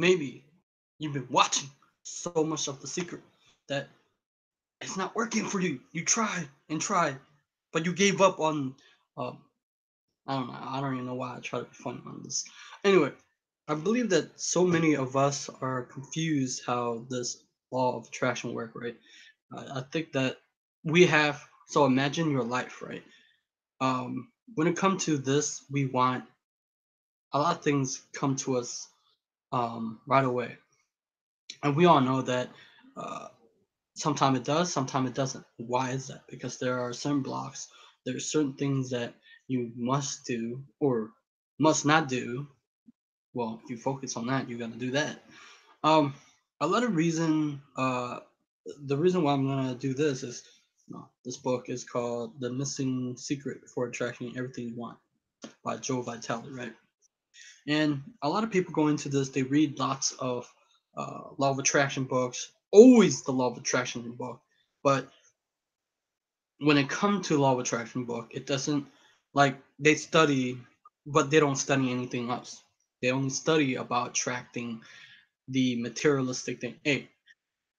maybe you've been watching so much of The Secret that it's not working for you. You tried and tried, but you gave up on. Um, I don't know. I don't even know why I try to be funny on this. Anyway, I believe that so many of us are confused how this law of attraction work, right? I think that we have. So imagine your life, right? When it comes to this, we want a lot of things come to us right away, and we all know that. Uh, Sometimes it does, sometimes it doesn't. Why is that? Because there are certain blocks, there are certain things that you must do or must not do. Well, if you focus on that, you're gonna do that. Um, a lot of reason. The reason why I'm gonna do this is, this book is called "The Missing Secret for Attracting Everything You Want" by Joe Vitale, right? And a lot of people go into this. They read lots of law of attraction books, always the law of attraction book, but when it comes to law of attraction book, it doesn't, like, they study, but they don't study anything else. They only study about attracting the materialistic thing. Hey,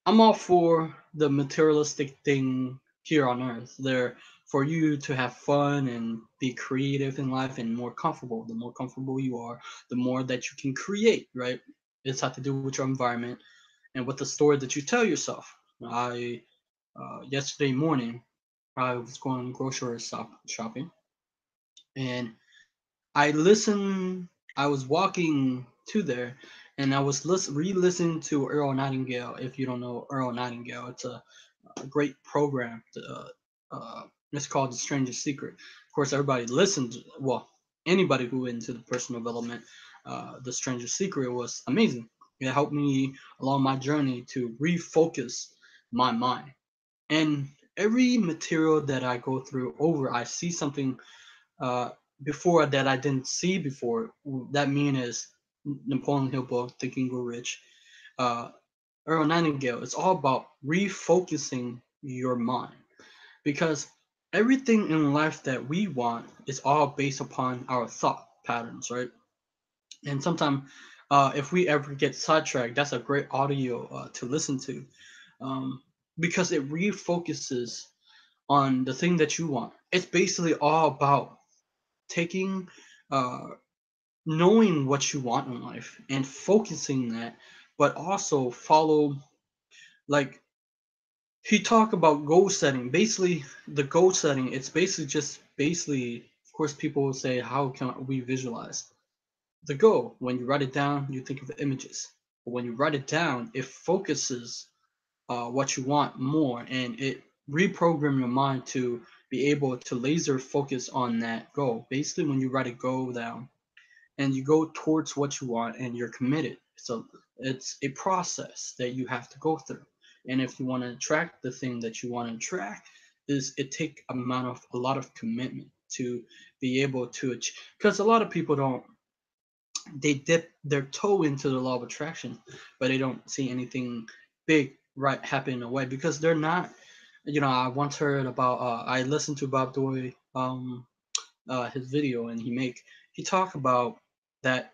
I'm all for the materialistic thing here on earth. There for you to have fun and be creative in life and more comfortable. The more comfortable you are, the more that you can create, right? It's had to do with your environment and with the story that you tell yourself. I Yesterday morning I was going grocery shopping, and I listened. I was walking to there, and I was re-listening to Earl Nightingale. If you don't know Earl Nightingale, it's a great program. It's called The Strangest Secret. Of course, everybody listened. Well, anybody who went into the personal development, The Strangest Secret was amazing. It helped me along my journey to refocus my mind. And every material that I go through over, I see something uh, before that I didn't see before. That mean is Napoleon Hill book, Think and Grow Rich, uh, Earl Nightingale. It's all about refocusing your mind, because everything in life that we want is all based upon our thought patterns, right? And sometimes, if we ever get sidetracked, that's a great audio to listen to, um, because it refocuses on the thing that you want. It's basically all about taking, uh, knowing what you want in life and focusing that, but also follow, like, he talked about goal setting. Basically, the goal setting, it's basically just basically, of course, people will say, how can we visualize the goal? When you write it down, you think of images. But when you write it down, it focuses what you want more, and it reprogram your mind to be able to laser focus on that goal. Basically, when you write a goal down and you go towards what you want and you're committed, so it's a process that you have to go through. And if you want to attract the thing that you want to attract, is it take a lot of commitment to be able to, because a lot of people don't, they dip their toe into the law of attraction, but they don't see anything big right happen away because they're not. I once heard about. I listened to Bob Doy, his video, and he talked about that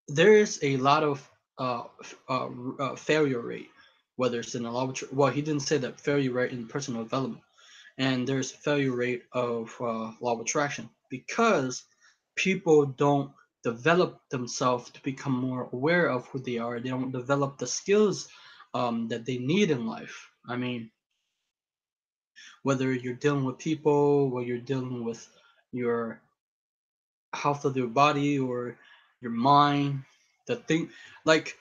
there is a lot of failure rate, whether it's in the law of well, he didn't say that failure rate in personal development, and there's failure rate of law of attraction because people don't develop themselves to become more aware of who they are. They don't develop the skills that they need in life. I mean, whether you're dealing with people, whether you're dealing with your health of your body or your mind, the thing, like,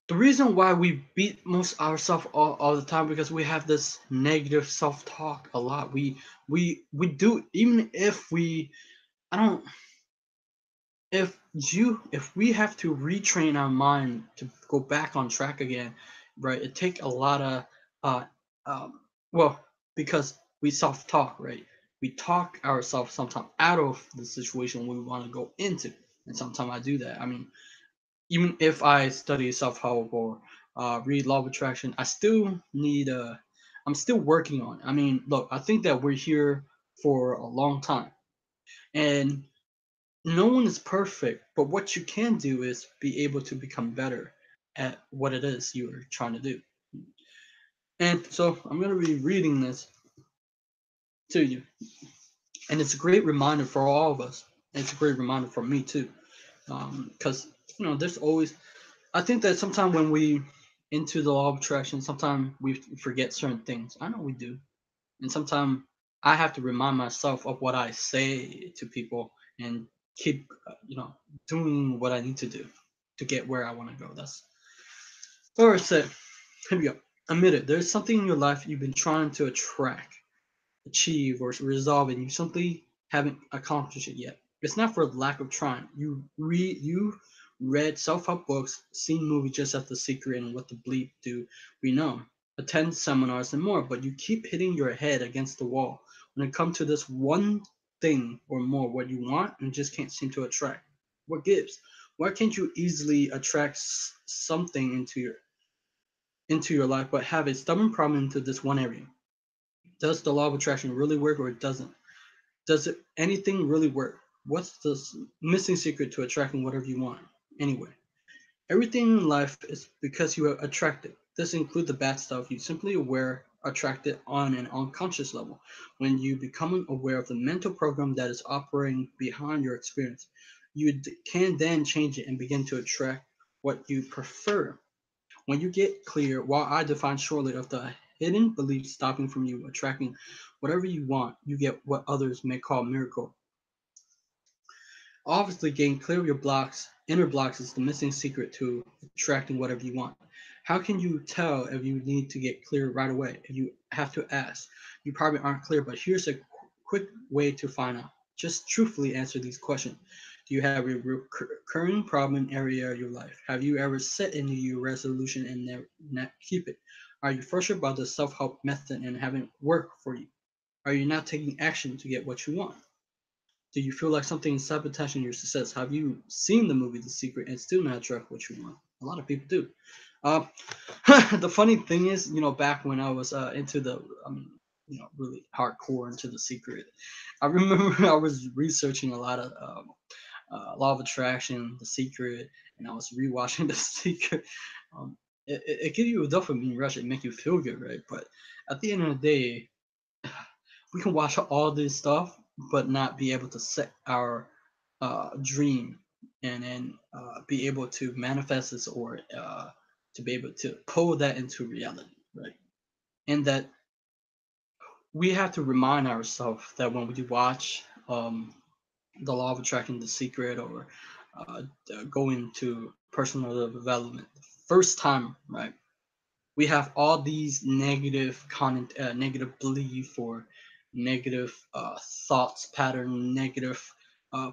the reason why we beat most ourselves all the time because we have this negative self-talk a lot. We do, even if we, I don't, if we have to retrain our mind to go back on track again, right? It take a lot of uh um well, because we self-talk, right? We talk ourselves sometimes out of the situation we want to go into, and sometimes I do that. I mean, even if I study self-help or read law of attraction, I still need I'm still working on it. I mean, look, I think that we're here for a long time, and No one is perfect, but what you can do is be able to become better at what it is you are trying to do. And so I'm going to be reading this to you. And it's a great reminder for all of us. It's a great reminder for me too. Because, there's always, I think that sometimes when we into the law of attraction, sometimes we forget certain things. I know we do. And sometimes I have to remind myself of what I say to people and keep, doing what I need to do to get where I want to go. That's or say, here we go. Admit it. There's something in your life you've been trying to attract, achieve, or resolve, and you simply haven't accomplished it yet. It's not for lack of trying. You read self-help books, seen movies just as The Secret and What the Bleep Do We Know, attend seminars and more, but you keep hitting your head against the wall when it comes to this one thing or more what you want and just can't seem to attract. What gives? Why can't you easily attract something into your life but have a stubborn problem into this one area? Does the law of attraction really work or it doesn't? Does it anything really work? What's the missing secret to attracting whatever you want? Anyway, everything in life is because you are attracted. This includes the bad stuff you simply aware attracted on an unconscious level. When you become aware of the mental program that is operating behind your experience, you can then change it and begin to attract what you prefer. When you get clear, while I define shortly of the hidden beliefs stopping from you attracting whatever you want, you get what others may call miracle. Obviously, getting clear of your blocks, inner blocks, is the missing secret to attracting whatever you want. How can you tell if you need to get clear right away? If you have to ask, you probably aren't clear, but here's a quick way to find out. Just truthfully answer these questions. Do you have a recurring problem area of your life? Have you ever set a New Year resolution and never not keep it? Are you frustrated about the self-help method and having work for you? Are you not taking action to get what you want? Do you feel like something is sabotaging your success? Have you seen the movie The Secret and still not attract what you want? A lot of people do. Uh, the funny thing is, back when I was into really hardcore into The Secret, I remember I was researching a lot of Law of Attraction, The Secret, and I was rewatching The Secret. It gives you a dopamine rush. It make you feel good, right? But at the end of the day, we can watch all this stuff, but not be able to set our dream and then be able to manifest this or to be able to pull that into reality, right? And that we have to remind ourselves that when we watch the law of attraction, The Secret, or go into personal development, first time, right? We have all these negative content, negative belief or negative thoughts pattern, negative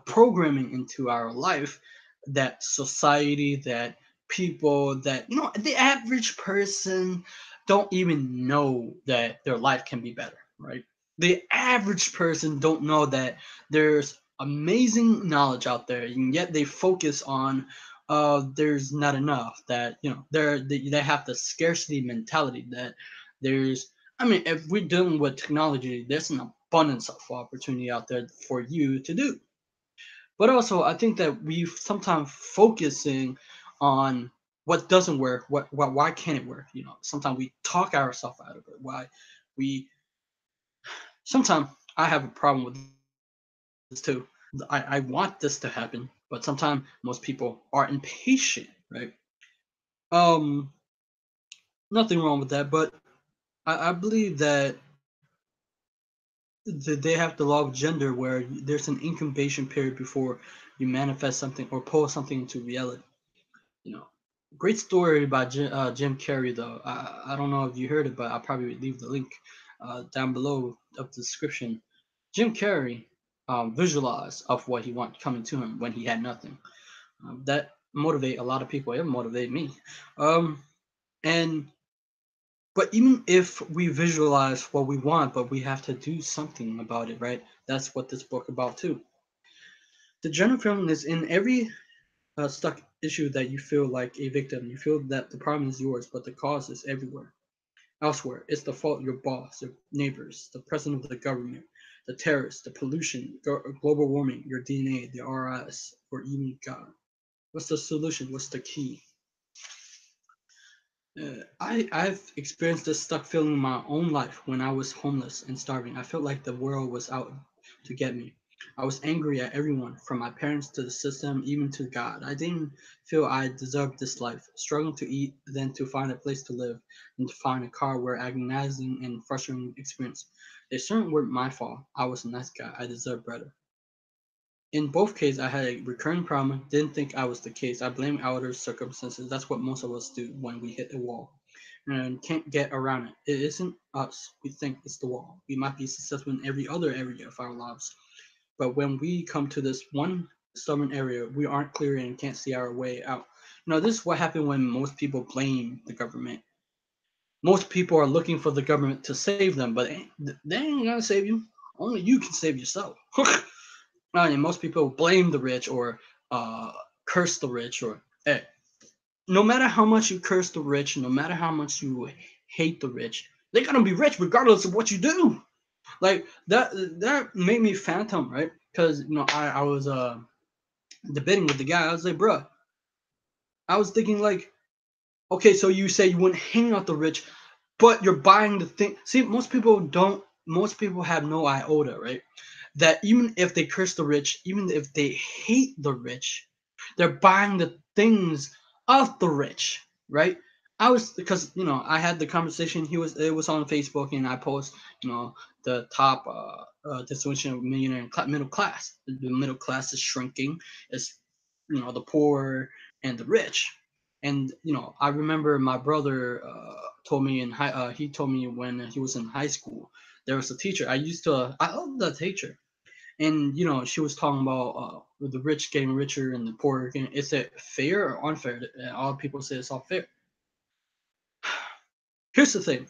programming into our life that society, that people, that the average person don't even know that their life can be better, right? The average person don't know that there's amazing knowledge out there, and yet they focus on there's not enough, that they have the scarcity mentality, that there's I mean, if we're dealing with technology, there's an abundance of opportunity out there for you to do. But also, I think that we sometimes focusing on what doesn't work, why can't it work? Sometimes we talk ourselves out of it. Why we sometimes I have a problem with this too. I want this to happen, but sometimes most people are impatient, right? Um, Nothing wrong with that, but I believe that they have the law of gender where there's an incubation period before you manifest something or pull something into reality. You know, Great story by Jim Carrey though. I don't know if you heard it, but I'll probably leave the link down below of the description. Jim Carrey visualized of what he wanted coming to him when he had nothing. That motivate a lot of people. It motivate me. Um, and But even if we visualize what we want, but we have to do something about it, right? That's what this book about too. The general feeling is in every stuck issue that you feel like a victim. You feel that the problem is yours, but the cause is everywhere. Elsewhere, it's the fault of your boss, your neighbors, the president of the government. the terrorists, the pollution, global warming, your DNA, the RS, or even God? What's the solution? What's the key? I've experienced this stuck feeling in my own life when I was homeless and starving. I felt like the world was out to get me. I was angry at everyone, from my parents to the system, even to God. I didn't feel I deserved this life. Struggling to eat, then to find a place to live, and to find a car were agonizing and frustrating experience. They certainly weren't my fault. I was a nice guy. I deserved better. In both cases, I had a recurring problem. Didn't think I was the case. I blame outer circumstances. That's what most of us do when we hit a wall and can't get around it. It isn't us. We think it's the wall. We might be successful in every other area of our lives, but when we come to this one stubborn area, we aren't clear and can't see our way out. This is what happened when most people blame the government. Most people are looking for the government to save them, but they ain't gonna save you. Only you can save yourself. And most people blame the rich or curse the rich, or hey, no matter how much you curse the rich, no matter how much you hate the rich, they're gonna be rich regardless of what you do. Like that made me phantom, right? Because I was debating with the guy. I was like, bro, I was thinking like, okay, so you say you wouldn't hang out the rich, but you're buying the thing. See, most people don't. Most people have no iota, right? That even if they curse the rich, even if they hate the rich, they're buying the things of the rich, right? I was because I had the conversation. It was on Facebook, and I post the top distribution of millionaire and middle class. The middle class is shrinking. It's the poor and the rich. And I remember my brother told me in high. He told me when he was in high school, there was a teacher. I love that teacher, and she was talking about the rich getting richer and the poor getting. Is it fair or unfair? All people say it's all fair. Here's the thing: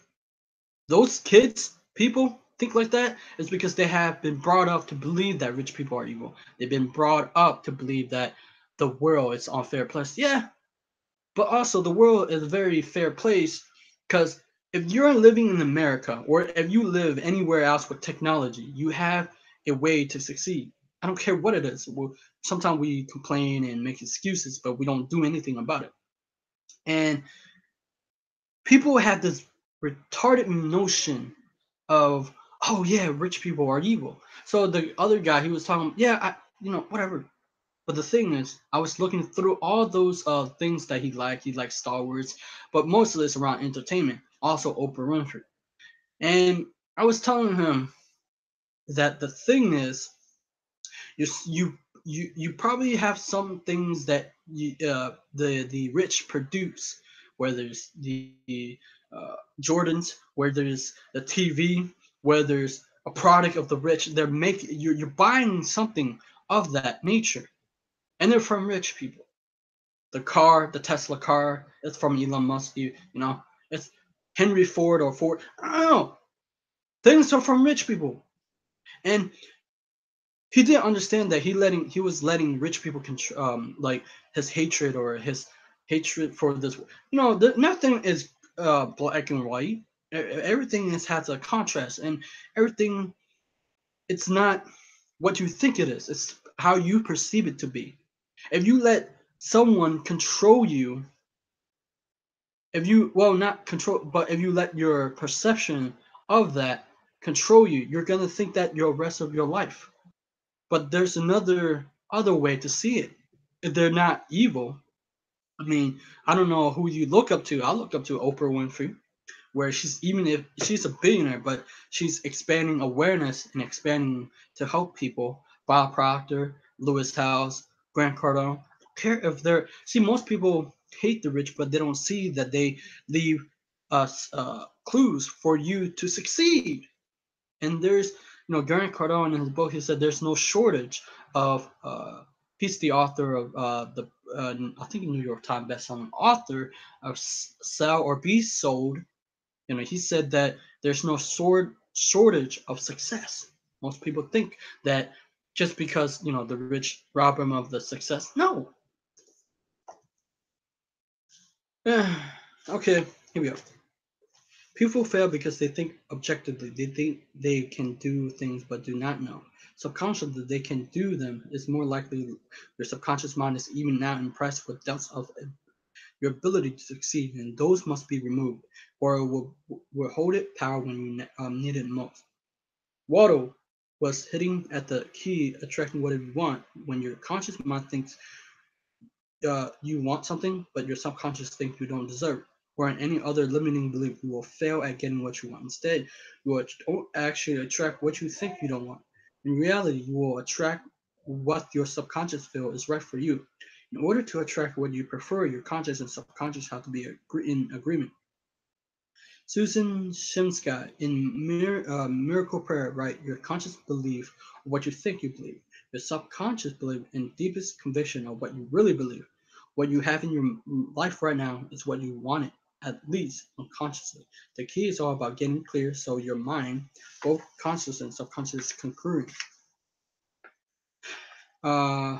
those kids, people think like that is because they have been brought up to believe that rich people are evil. They've been brought up to believe that the world is unfair. Plus, yeah, but also the world is a very fair place because if you're living in America or if you live anywhere else with technology, you have a way to succeed. I don't care what it is. Sometimes we complain and make excuses, but we don't do anything about it. And people have this retarded notion of, oh yeah, rich people are evil. So the other guy, he was talking, yeah, whatever. But the thing is, I was looking through all those things that he liked. He liked Star Wars, but most of this around entertainment. Also Oprah Winfrey. And I was telling him that the thing is, you probably have some things that the rich produce, where there's the Jordans, where there's the TV, where there's a product of the rich. You're buying something of that nature, and they're from rich people. The car, the Tesla car, it's from Elon Musk. It's Henry Ford or Ford. I don't know. Things are from rich people, and he didn't understand that he was letting rich people control, like his hatred or his hatred for this. Nothing is black and white. Everything has a contrast, and everything. It's not what you think it is. It's how you perceive it to be. If you let someone control you, if you well not control, but if you let your perception of that control you, you're gonna think that your rest of your life. But there's other way to see it. If they're not evil, I mean, I don't know who you look up to. I look up to Oprah Winfrey, where even if she's a billionaire, but she's expanding awareness and expanding to help people. Bob Proctor, Lewis Howes, Grant Cardone. I don't care if they're most people hate the rich, but they don't see that they leave us clues for you to succeed. And there's, Grant Cardone in his book, he said there's no shortage of, he's the author of I think New York Times bestselling author of Sell or Be Sold. He said that there's no shortage of success. Most people think that just because, the rich rob them of the success. No. Okay, here we go. People fail because they think objectively. They think they can do things but do not know. Subconsciously, they can do them. It's more likely your subconscious mind is even now impressed with doubts of your ability to succeed, and those must be removed, or it will hold it power when you need it most. Waldo was hitting at the key, attracting whatever you want. When your conscious mind thinks you want something, but your subconscious thinks you don't deserve it, or in any other limiting belief, you will fail at getting what you want. Instead, don't actually attract what you think you don't want. In reality, you will attract what your subconscious feels is right for you. In order to attract what you prefer, your conscious and subconscious have to be in agreement. Susan Shimsky in Miracle Prayer write, your conscious belief of what you think you believe. Your subconscious belief and deepest conviction of what you really believe. What you have in your life right now is what you wanted, at least unconsciously. The key is all about getting clear so your mind, both conscious and subconscious, is concurring. Uh,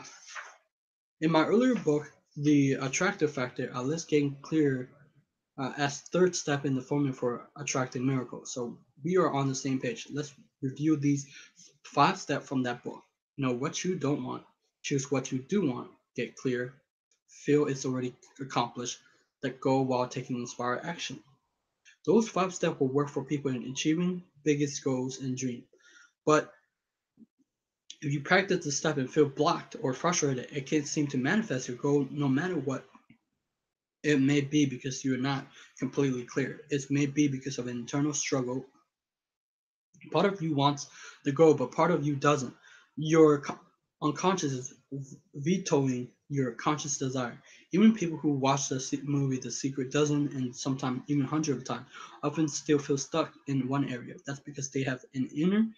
in my earlier book, The Attractive Factor, I list getting clear as third step in the formula for attracting miracles. So we are on the same page. Let's review these 5 steps from that book. Know what you don't want, choose what you do want, get clear, feel it's already accomplished, let go while taking inspired action. Those 5 steps will work for people in achieving biggest goals and dreams. But if you practice the step and feel blocked or frustrated, it can't seem to manifest your goal no matter what. It may be because you're not completely clear. It may be because of an internal struggle. Part of you wants the goal, but part of you doesn't. Your unconscious is vetoing your conscious desire. Even people who watch the movie The Secret dozen and sometimes even hundreds of times often still feel stuck in one area. That's because they have an inner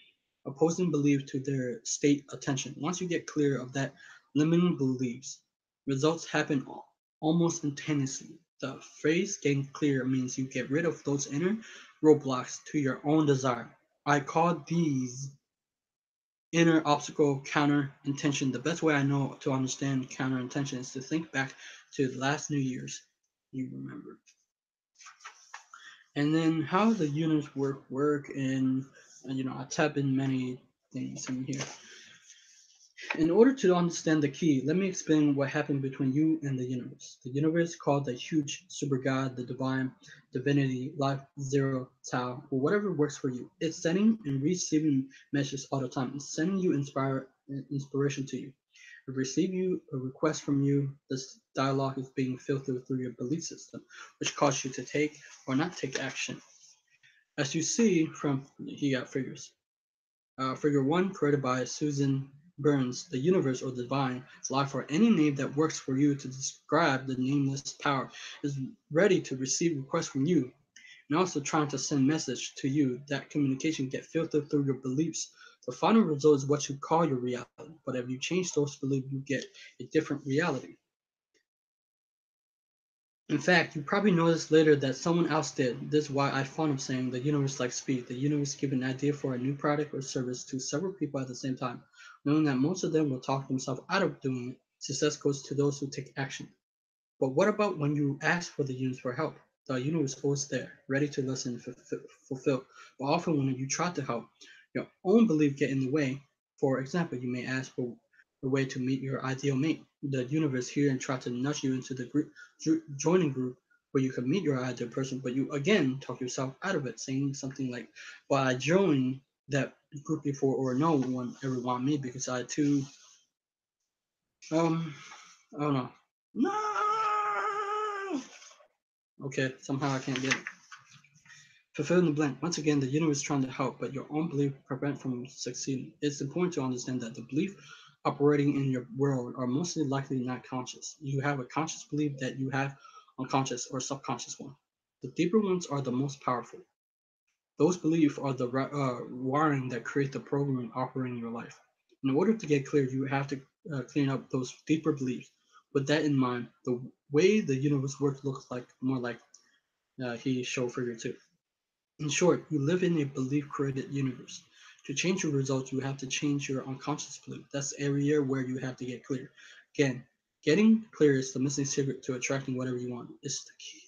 opposing belief to their state attention. Once you get clear of that limiting beliefs, results happen almost instantaneously. The phrase getting clear means you get rid of those inner roadblocks to your own desire. I call these inner obstacle counter intention. The best way I know to understand counter intention is to think back to the last New Year's you remember. And then how the units work and I tap in many things in here. In order to understand the key, let me explain what happened between you and the universe. The universe, called the huge super God, the divine, divinity, life, zero, Tao, or whatever works for you. It's sending and receiving messages all the time. It's sending you inspiration to you. It receive you a request from you. This dialogue is being filtered through your belief system, which causes you to take or not take action. As you see from, he got figures. Figure 1, created by Susan Burns, the universe or divine is life or any name that works for you to describe the nameless power is ready to receive requests from you and also trying to send message to you. That communication get filtered through your beliefs. The final result is what you call your reality. But if you change those beliefs, you get a different reality. In fact, you probably noticed later that someone else did. This is why I fond of saying the universe likes speed. The universe gives an idea for a new product or service to several people at the same time, knowing that most of them will talk themselves out of doing it. Success goes to those who take action. But what about when you ask for the universe for help? The universe is always there, ready to listen and fulfill. But often when you try to help, your own belief get in the way. For example, you may ask for a way to meet your ideal mate. The universe here and try to nudge you into the group, joining group where you can meet your ideal person, but you again talk yourself out of it, saying something like, "Well, I joined that group before, or no one ever want me because I too, I don't know." No. Okay, somehow I can't get it. Fulfill in the blank. Once again, the universe is trying to help, but your own belief prevent from succeeding. It's important to understand that the belief operating in your world are mostly likely not conscious. You have a conscious belief that you have unconscious or subconscious one. The deeper ones are the most powerful. Those beliefs are the wiring that create the program operating your life. In order to get clear, you have to clean up those deeper beliefs. With that in mind, the way the universe works looks like more like he showed figure 2. In short, you live in a belief-created universe. To change your results, you have to change your unconscious belief. That's the area where you have to get clear. Again, getting clear is the missing secret to attracting whatever you want. It's the key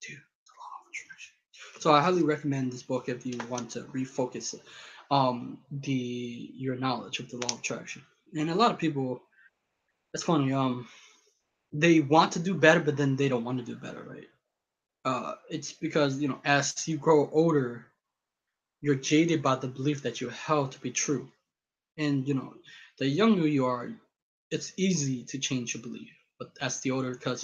to the law of attraction. So I highly recommend this book if you want to refocus the your knowledge of the law of attraction. And a lot of people, it's funny, they want to do better, but then they don't want to do better, right? It's because as you grow older, you're jaded by the belief that you held to be true, and the younger you are, it's easy to change your belief. But as the older, because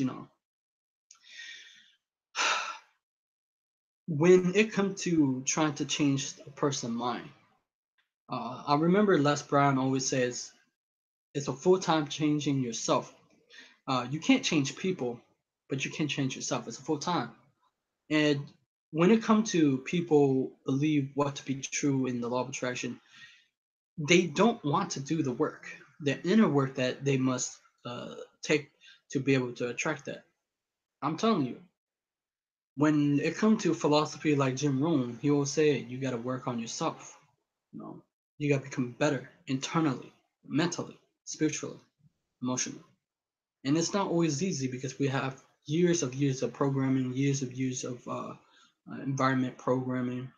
when it comes to trying to change a person's mind, I remember Les Brown always says it's a full-time changing yourself. You can't change people, but you can change yourself. It's a full-time. And when it comes to people believe what to be true in the law of attraction, they don't want to do the work, the inner work that they must take to be able to attract that. I'm telling you, when it comes to philosophy like Jim Rohn, he will say you got to work on yourself. You know, you got to become better internally, mentally, spiritually, emotionally. And it's not always easy because we have years of programming, years of environment programming.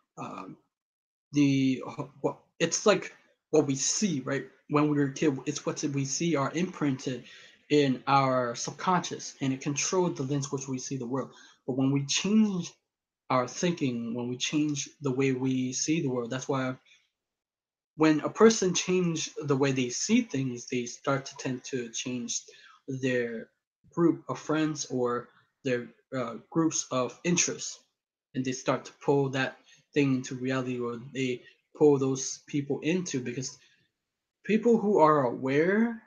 The what it's like what we see, right? When we were a kid, it's what we see are imprinted in our subconscious, and it controls the lens which we see the world. But when we change our thinking, when we change the way we see the world, that's why when a person change the way they see things, they start to tend to change their group of friends or their groups of interests, and they start to pull that thing into reality, or they pull those people into, because people who are aware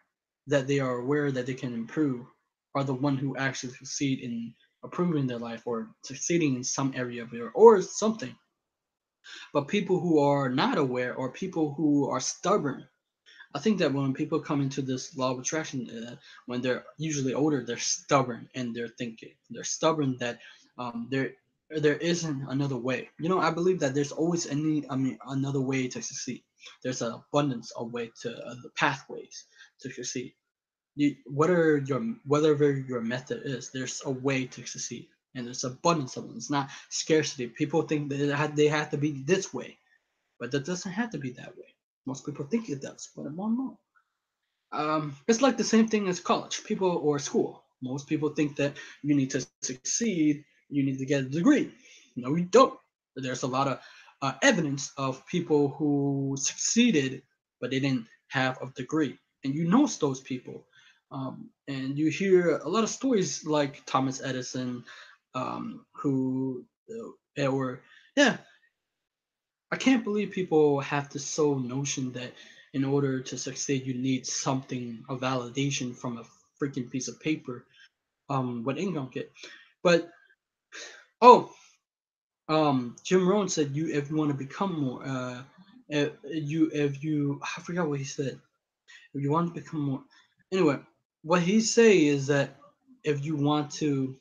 that they can improve are the one who actually succeed in improving their life or succeeding in some area of it or something. But people who are not aware, or people who are stubborn, I think that when people come into this law of attraction, when they're usually older, they're stubborn in their thinking. They're stubborn that there isn't another way. I believe that there's always another way to succeed. There's an abundance of way to the pathways to succeed. Whatever your method is, there's a way to succeed, and there's abundance of them. It's not scarcity. People think that they have to be this way, but that doesn't have to be that way. Most people think it does, but it won't know. It's like the same thing as college, people or school. Most people think that you need to succeed, you need to get a degree. No, you don't. There's a lot of evidence of people who succeeded, but they didn't have a degree, and you know those people. And you hear a lot of stories like Thomas Edison, who or yeah, I can't believe people have this sole notion that in order to succeed, you need something, a validation from a freaking piece of paper, what ink don't get. But oh, Jim Rohn said you if you want to become more, if you I forgot what he said. If you want to become more, anyway, what he say is that if you want to,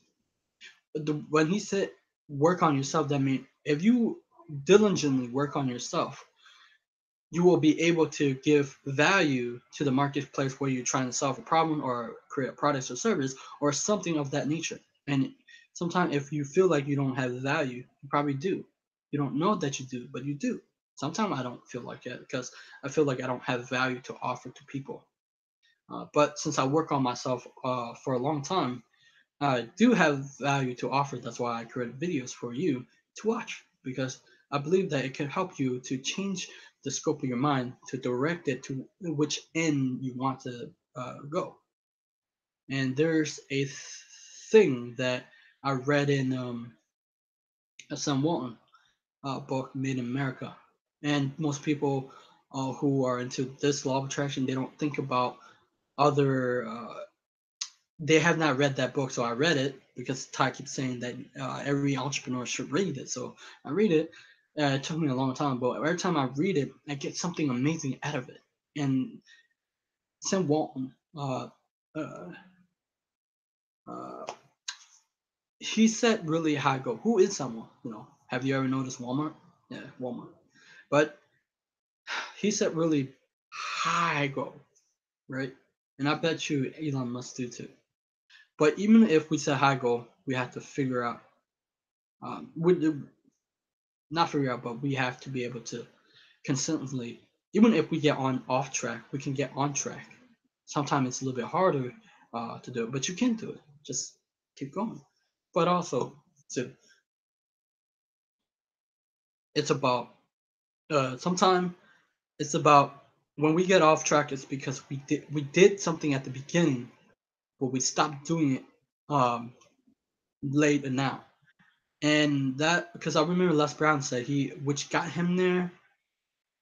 when he said work on yourself, that means if you diligently work on yourself, you will be able to give value to the marketplace where you're trying to solve a problem or create products or service or something of that nature. And sometimes if you feel like you don't have value, you probably do. You don't know that you do, but you do. Sometimes I don't feel like it because I feel like I don't have value to offer to people. But since I work on myself for a long time, I do have value to offer. That's why I create videos for you to watch, because I believe that it can help you to change the scope of your mind to direct it to which end you want to go. And there's a thing that I read in a Sam Walton book, Made in America. And most people who are into this law of attraction, they don't think about other they have not read that book, so I read it because Ty keeps saying that every entrepreneur should read it. So I read it. It took me a long time, but every time I read it, I get something amazing out of it. And Sam Walton, uh, uh, he set really high goal. Who is someone? Have you ever noticed Walmart? Yeah, Walmart. But he set really high goal, right? And I bet you Elon Musk do too. But even if we set high goal, we have to figure out. not figure out, but we have to be able to consistently, even if we get on off track, we can get on track. Sometimes it's a little bit harder to do it, but you can do it. Just keep going. But also, too, it's about sometimes it's about when we get off track. It's because we did something at the beginning, but we stopped doing it um, late and now. And that because I remember Les Brown said which got him there.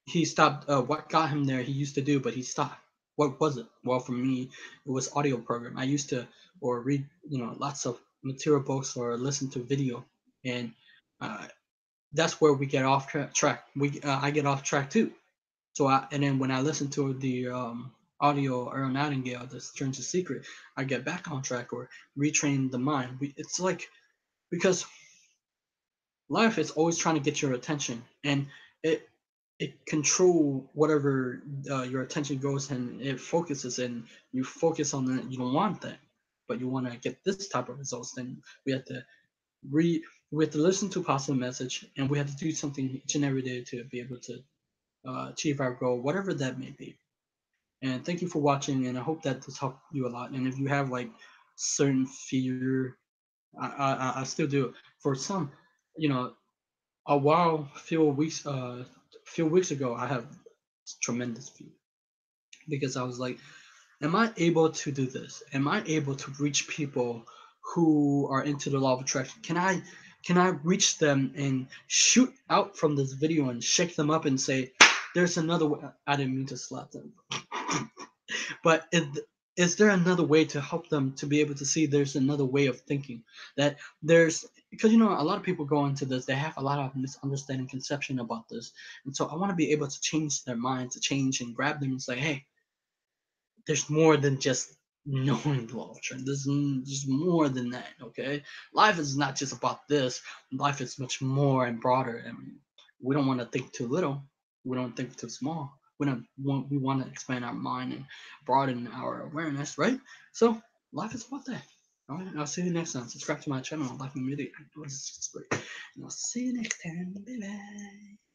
He stopped. What got him there? He used to do, but he stopped. What was it? Well, for me, it was audio program. I used to or read, lots of material books or listen to video, and uh, that's where we get off track. I get off track too. And then when I listen to the audio Earl Nightingale, The Strange Secret, I get back on track or retrain the mind. It's like because life is always trying to get your attention, and it it control whatever your attention goes, and it focuses, and you focus on that. You don't want that, but you want to get this type of results. Then we have to re we have to listen to a positive message, and we have to do something each and every day to be able to achieve our goal, whatever that may be. And thank you for watching, and I hope that this helped you a lot. And if you have like certain fear, I still do. For some, you know, a while, few weeks ago, I have tremendous fear because I was like, am I able to do this? Am I able to reach people who are into the law of attraction? Can I reach them and shoot out from this video and shake them up and say, there's another way? I didn't mean to slap them. But is there another way to help them to be able to see there's another way of thinking, that there's because a lot of people go into this, they have a lot of misunderstanding conception about this, and so I want to be able to change their mind, to change and grab them and say, hey, there's more than just knowing the law of attraction. There's more than that. Okay, life is not just about this. Life is much more and broader. I mean, we don't want to think too little. We don't think too small. We want to expand our mind and broaden our awareness, right? So life is about that. All right, I'll see you next time. Subscribe to my channel, Life and Music. And I'll see you next time. Bye bye.